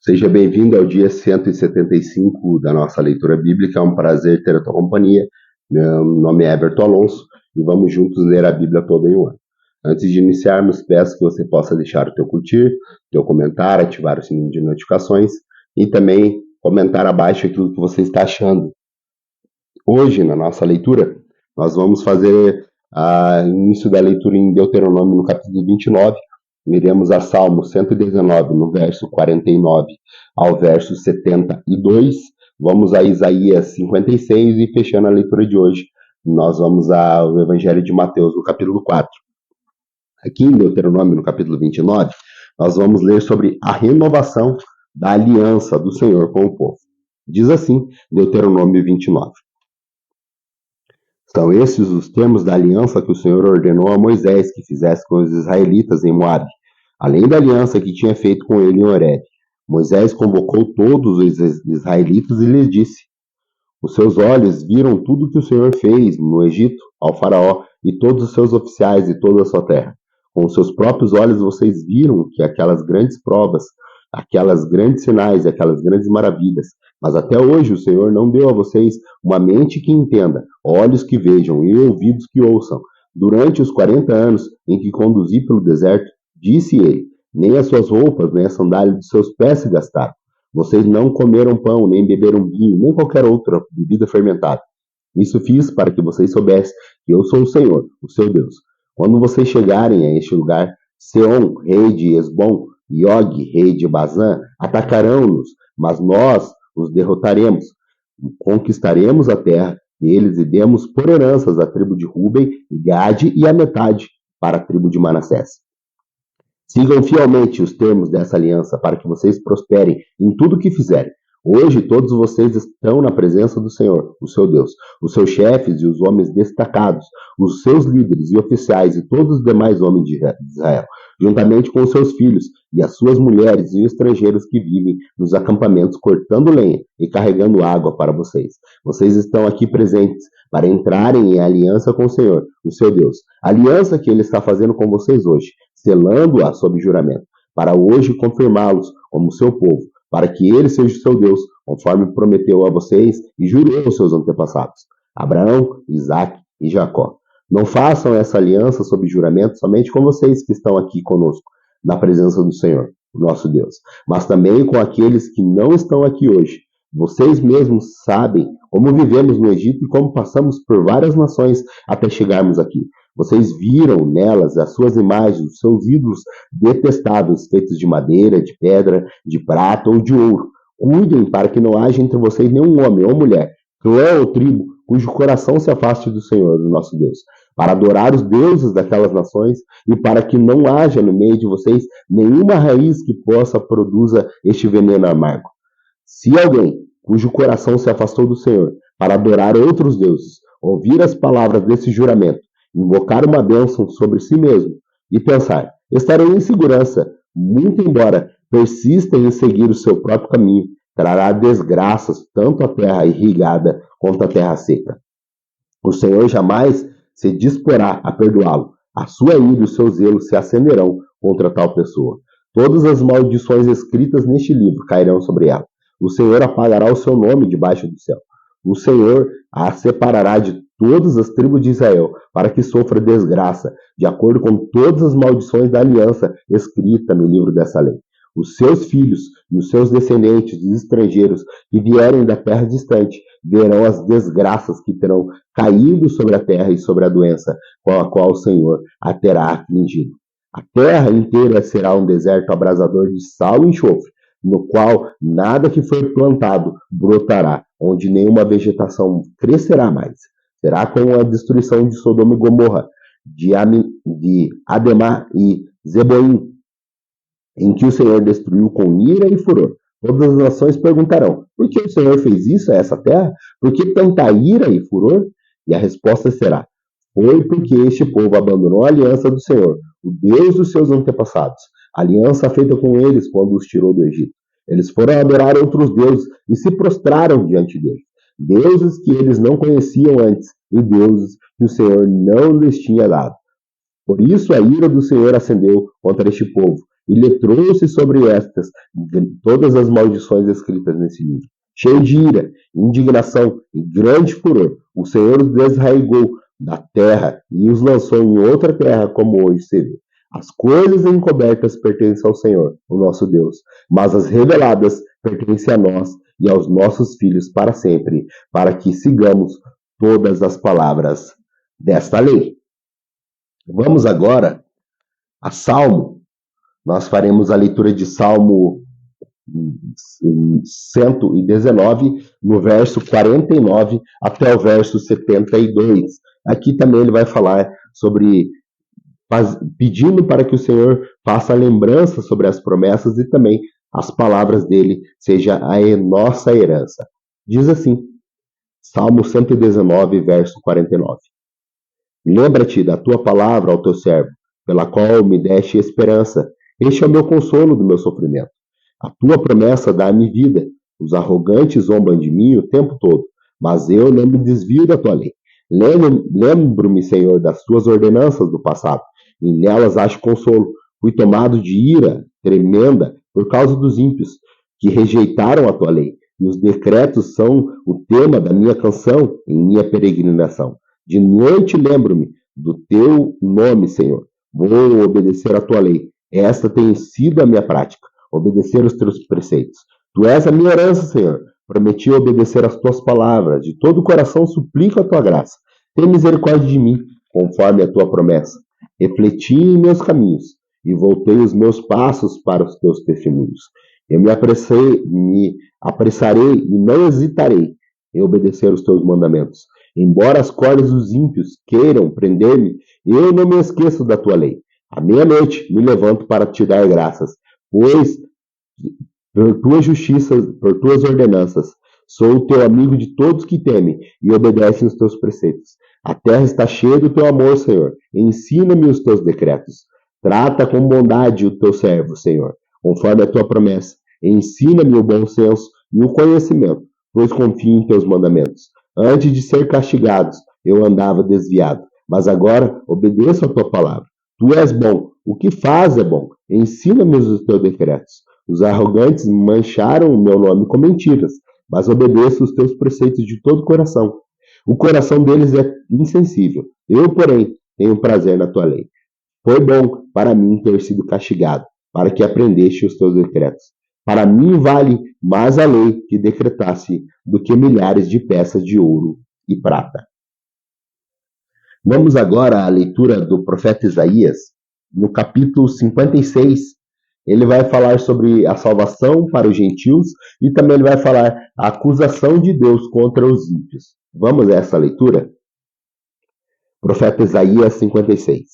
Seja bem-vindo ao dia 175 da nossa leitura bíblica. É um prazer ter a tua companhia. Meu nome é Everton Alonso e vamos juntos ler a Bíblia toda em um ano. Antes de iniciarmos, peço que você possa deixar o teu curtir, teu comentário, ativar o sininho de notificações e também comentar abaixo aquilo que você está achando. Hoje, na nossa leitura, nós vamos fazer o início da leitura em Deuteronômio, no capítulo 29. Iremos a Salmo 119, no verso 49 ao verso 72. Vamos a Isaías 56 e, fechando a leitura de hoje, nós vamos ao Evangelho de Mateus, no capítulo 4. Aqui em Deuteronômio, no capítulo 29, nós vamos ler sobre a renovação da aliança do Senhor com o povo. Diz assim, Deuteronômio 29. São esses os termos da aliança que o Senhor ordenou a Moisés que fizesse com os israelitas em Moabe, além da aliança que tinha feito com ele em Horebe. Moisés convocou todos os israelitas e lhes disse: os seus olhos viram tudo que o Senhor fez no Egito, ao faraó e todos os seus oficiais e toda a sua terra. Com os seus próprios olhos vocês viram que aquelas grandes provas, aquelas grandes sinais e aquelas grandes maravilhas. Mas até hoje o Senhor não deu a vocês uma mente que entenda, olhos que vejam e ouvidos que ouçam. Durante os 40 anos em que conduzi pelo deserto, disse ele, nem as suas roupas, nem a sandália de seus pés se gastaram. Vocês não comeram pão, nem beberam vinho, nem qualquer outra bebida fermentada. Isso fiz para que vocês soubessem que eu sou o Senhor, o seu Deus. Quando vocês chegarem a este lugar, Seom, rei de Esbom, e Og, rei de Bazã, atacarão-nos, mas nós os derrotaremos. Conquistaremos a terra deles e demos por heranças a tribo de Ruben, Gade e a metade para a tribo de Manassés. Sigam fielmente os termos dessa aliança para que vocês prosperem em tudo o que fizerem. Hoje todos vocês estão na presença do Senhor, o seu Deus, os seus chefes e os homens destacados, os seus líderes e oficiais e todos os demais homens de Israel, juntamente com os seus filhos e as suas mulheres e os estrangeiros que vivem nos acampamentos cortando lenha e carregando água para vocês. Vocês estão aqui presentes para entrarem em aliança com o Senhor, o seu Deus. A aliança que ele está fazendo com vocês hoje, selando-a sob juramento, para hoje confirmá-los como seu povo, para que ele seja o seu Deus, conforme prometeu a vocês e jurou aos seus antepassados, Abraão, Isaque e Jacó. Não façam essa aliança sob juramento somente com vocês que estão aqui conosco, na presença do Senhor, o nosso Deus, mas também com aqueles que não estão aqui hoje. Vocês mesmos sabem como vivemos no Egito e como passamos por várias nações até chegarmos aqui. Vocês viram nelas as suas imagens, os seus ídolos detestáveis, feitos de madeira, de pedra, de prata ou de ouro. Cuidem para que não haja entre vocês nenhum homem ou mulher, clã ou tribo, cujo coração se afaste do Senhor, do nosso Deus, para adorar os deuses daquelas nações e para que não haja no meio de vocês nenhuma raiz que possa produza este veneno amargo. Se alguém, cujo coração se afastou do Senhor, para adorar outros deuses, ouvir as palavras desse juramento, invocar uma bênção sobre si mesmo e pensar, estarei em segurança, muito embora persista em seguir o seu próprio caminho, trará desgraças tanto à terra irrigada quanto à terra seca. O Senhor jamais se disporá a perdoá-lo. A sua ira e o seu zelo se acenderão contra tal pessoa. Todas as maldições escritas neste livro cairão sobre ela. O Senhor apagará o seu nome debaixo do céu. O Senhor a separará de todas as tribos de Israel, para que sofra desgraça, de acordo com todas as maldições da aliança escrita no livro dessa lei. Os seus filhos e os seus descendentes, os estrangeiros que vierem da terra distante, verão as desgraças que terão caído sobre a terra e sobre a doença com a qual o Senhor a terá afligido. A terra inteira será um deserto abrasador de sal e enxofre, no qual nada que for plantado brotará, onde nenhuma vegetação crescerá mais. Será como a destruição de Sodoma e Gomorra, de Ademá e Zeboim, em que o Senhor destruiu com ira e furor. Todas as nações perguntarão, por que o Senhor fez isso a essa terra? Por que tanta ira e furor? E a resposta será, foi porque este povo abandonou a aliança do Senhor, o Deus dos seus antepassados, a aliança feita com eles quando os tirou do Egito. Eles foram adorar outros deuses e se prostraram diante deles, deuses que eles não conheciam antes e deuses que o Senhor não lhes tinha dado. Por isso a ira do Senhor acendeu contra este povo, e lhe trouxe sobre estas todas as maldições escritas nesse livro. Cheio de ira, indignação e grande furor, o Senhor os desarraigou da terra e os lançou em outra terra, como hoje se vê. As coisas encobertas pertencem ao Senhor, o nosso Deus, mas as reveladas pertencem a nós e aos nossos filhos para sempre, para que sigamos todas as palavras desta lei. Vamos agora a Salmo. Nós faremos a leitura de Salmo 119, no verso 49 até o verso 72. Aqui também ele vai falar sobre pedindo para que o Senhor faça lembrança sobre as promessas e também as palavras dele seja a nossa herança. Diz assim, Salmo 119, verso 49. Lembra-te da tua palavra ao teu servo, pela qual me deste esperança. Este é o meu consolo do meu sofrimento. A tua promessa dá-me vida. Os arrogantes zombam de mim o tempo todo, mas eu não me desvio da tua lei. Lembro-me, Senhor, das tuas ordenanças do passado, e nelas acho consolo. Fui tomado de ira tremenda por causa dos ímpios, que rejeitaram a tua lei, e os decretos são o tema da minha canção em minha peregrinação. De noite lembro-me do teu nome, Senhor. Vou obedecer a tua lei. Esta tem sido a minha prática, obedecer os teus preceitos. Tu és a minha herança, Senhor. Prometi obedecer às tuas palavras. De todo o coração suplico a tua graça. Tem misericórdia de mim, conforme a tua promessa. Refleti em meus caminhos e voltei os meus passos para os teus testemunhos. Eu me apressarei e não hesitarei em obedecer os teus mandamentos. Embora as cordas dos ímpios queiram prender-me, eu não me esqueço da tua lei. À meia-noite me levanto para te dar graças, pois por tua justiça, por tuas ordenanças, sou o teu amigo de todos que temem e obedecem os teus preceitos. A terra está cheia do teu amor, Senhor. Ensina-me os teus decretos. Trata com bondade o teu servo, Senhor, conforme a tua promessa. Ensina-me o bom senso e o conhecimento, pois confio em teus mandamentos. Antes de ser castigados, eu andava desviado, mas agora obedeço a tua palavra. Tu és bom, o que faz é bom. Ensina-me os teus decretos. Os arrogantes mancharam o meu nome com mentiras, mas obedeço os teus preceitos de todo o coração. O coração deles é insensível. Eu, porém, tenho prazer na tua lei. Foi bom para mim ter sido castigado, para que aprendeste os teus decretos. Para mim vale mais a lei que decretasse do que milhares de peças de ouro e prata. Vamos agora à leitura do profeta Isaías, no capítulo 56. Ele vai falar sobre a salvação para os gentios e também ele vai falar a acusação de Deus contra os ímpios. Vamos a essa leitura? Profeta Isaías 56.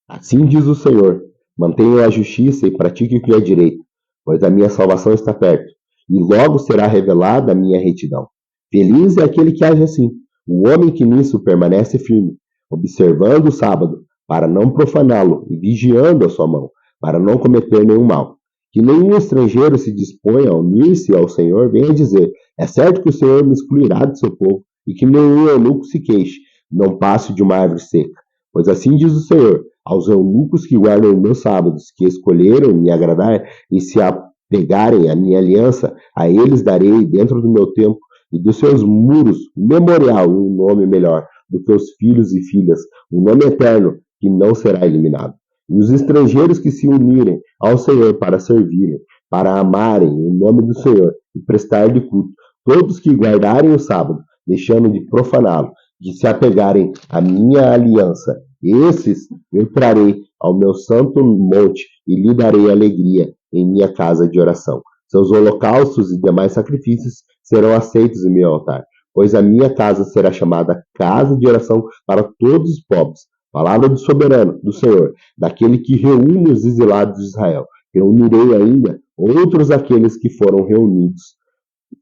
Assim diz o Senhor, mantenha a justiça e pratique o que é direito, pois a minha salvação está perto, e logo será revelada a minha retidão. Feliz é aquele que age assim, o homem que nisso permanece firme, observando o sábado, para não profaná-lo, e vigiando a sua mão, para não cometer nenhum mal. Que nenhum estrangeiro se disponha a unir-se ao Senhor venha dizer, é certo que o Senhor me excluirá de seu povo, e que nenhum eunuco se queixe, não passe de uma árvore seca. Pois assim diz o Senhor, aos eunucos que guardam os meus sábados, que escolheram me agradar e se apegarem à minha aliança, a eles darei dentro do meu templo e dos seus muros um memorial, um nome melhor do que os filhos e filhas, um nome eterno que não será eliminado. E os estrangeiros que se unirem ao Senhor para servirem, para amarem o nome do Senhor e prestar-lhe culto, todos que guardarem o sábado, deixando de profaná-lo, de se apegarem à minha aliança, esses eu trarei ao meu santo monte e lhe darei alegria em minha casa de oração. Seus holocaustos e demais sacrifícios serão aceitos em meu altar, pois a minha casa será chamada casa de oração para todos os povos. Palavra do soberano, do Senhor, daquele que reúne os exilados de Israel. Reunirei ainda outros aqueles que foram reunidos,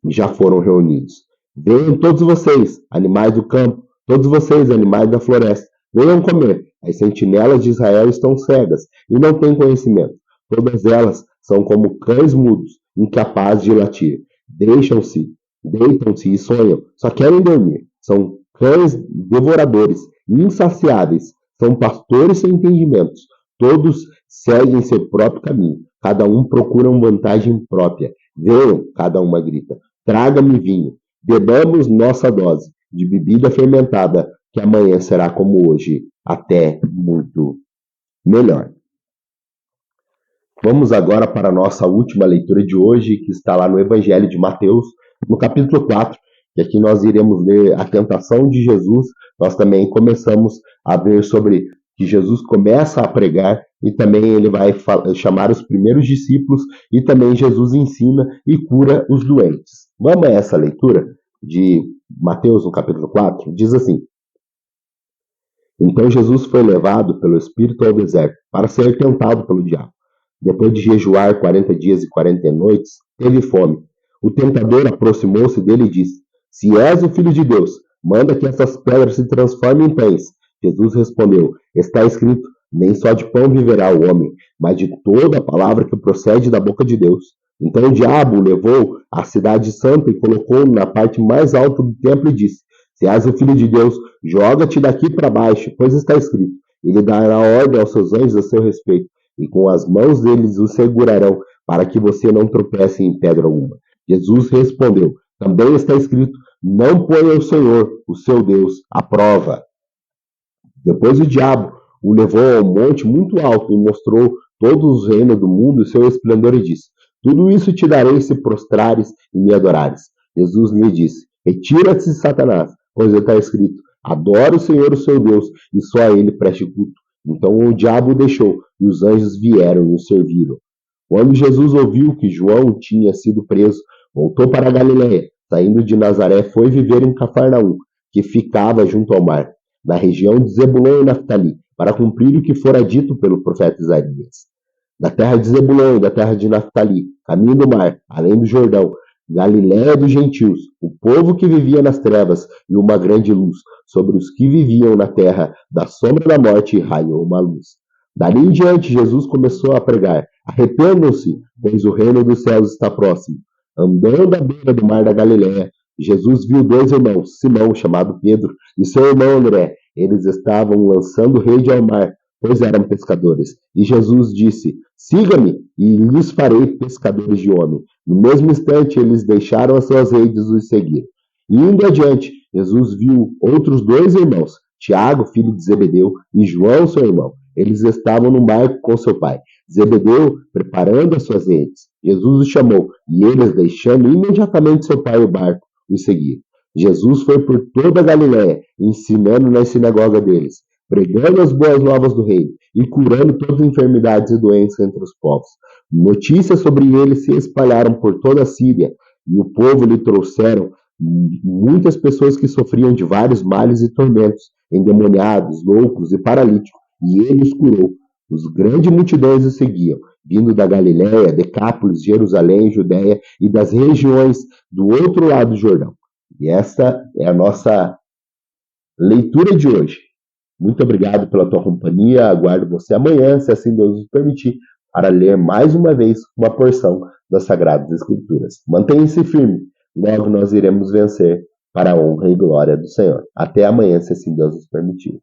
já foram reunidos. Venham todos vocês, animais do campo, todos vocês, animais da floresta, venham comer. As sentinelas de Israel estão cegas e não têm conhecimento. Todas elas são como cães mudos, incapazes de latir. Deitam-se e sonham, só querem dormir. São cães devoradores, insaciáveis. São pastores sem entendimentos. Todos seguem seu próprio caminho, cada um procura uma vantagem própria. Venham, cada uma grita, traga-me vinho, bebamos nossa dose de bebida fermentada, que amanhã será como hoje, até muito melhor. Vamos agora para a nossa última leitura de hoje, que está lá no Evangelho de Mateus, no capítulo 4, e aqui nós iremos ler a tentação de Jesus. Nós também começamos a ver sobre que Jesus começa a pregar e também ele vai chamar os primeiros discípulos e também Jesus ensina e cura os doentes. Vamos a essa leitura de Mateus, no capítulo 4, diz assim: Então Jesus foi levado pelo Espírito ao deserto para ser tentado pelo diabo. Depois de jejuar 40 dias e 40 noites, teve fome. O tentador aproximou-se dele e disse: Se és o Filho de Deus, manda que essas pedras se transformem em pães. Jesus respondeu: Está escrito: Nem só de pão viverá o homem, mas de toda a palavra que procede da boca de Deus. Então o diabo o levou à cidade santa e colocou-o na parte mais alta do templo e disse: Se és o Filho de Deus, joga-te daqui para baixo, pois está escrito: Ele dará ordem aos seus anjos a seu respeito, e com as mãos deles o segurarão, para que você não tropece em pedra alguma. Jesus respondeu: Também está escrito: Não ponha o Senhor, o seu Deus, à prova. Depois o diabo o levou a um monte muito alto e mostrou todos os reinos do mundo e seu esplendor e disse: Tudo isso te darei se prostrares e me adorares. Jesus lhe disse: Retira-te, Satanás, pois está escrito: Adora o Senhor, o seu Deus, e só a ele preste culto. Então o diabo o deixou, e os anjos vieram e o serviram. Quando Jesus ouviu que João tinha sido preso, voltou para a Galiléia. Saindo de Nazaré, foi viver em Cafarnaum, que ficava junto ao mar, na região de Zebulon e Naftali, para cumprir o que fora dito pelo profeta Isaías. Da terra de Zebulon e da terra de Naftali, caminho do mar, além do Jordão, Galiléia dos gentios, o povo que vivia nas trevas e uma grande luz, sobre os que viviam na terra da sombra da morte raiou uma luz. Dali em diante, Jesus começou a pregar: Arrependam-se, pois o reino dos céus está próximo. Andando à beira do mar da Galiléia, Jesus viu dois irmãos, Simão, chamado Pedro, e seu irmão André. Eles estavam lançando rede ao mar, pois eram pescadores. E Jesus disse: Siga-me, e lhes farei pescadores de homem. No mesmo instante, eles deixaram as suas redes e os seguiram. E indo adiante, Jesus viu outros dois irmãos, Tiago, filho de Zebedeu, e João, seu irmão. Eles estavam no barco com seu pai, Zebedeu, preparando as suas redes. Jesus os chamou, e eles, deixando imediatamente seu pai e o barco, os seguiram. Jesus foi por toda a Galiléia, ensinando nas sinagogas deles, pregando as boas novas do reino e curando todas as enfermidades e doenças entre os povos. Notícias sobre ele se espalharam por toda a Síria, e o povo lhe trouxeram muitas pessoas que sofriam de vários males e tormentos, endemoniados, loucos e paralíticos, e ele os curou. Os grandes multidões o seguiam, vindo da Galiléia, Decápolis, Jerusalém, Judéia e das regiões do outro lado do Jordão. E essa é a nossa leitura de hoje. Muito obrigado pela tua companhia. Aguardo você amanhã, se assim Deus nos permitir, para ler mais uma vez uma porção das Sagradas Escrituras. Mantenha-se firme. Logo nós iremos vencer para a honra e glória do Senhor. Até amanhã, se assim Deus nos permitir.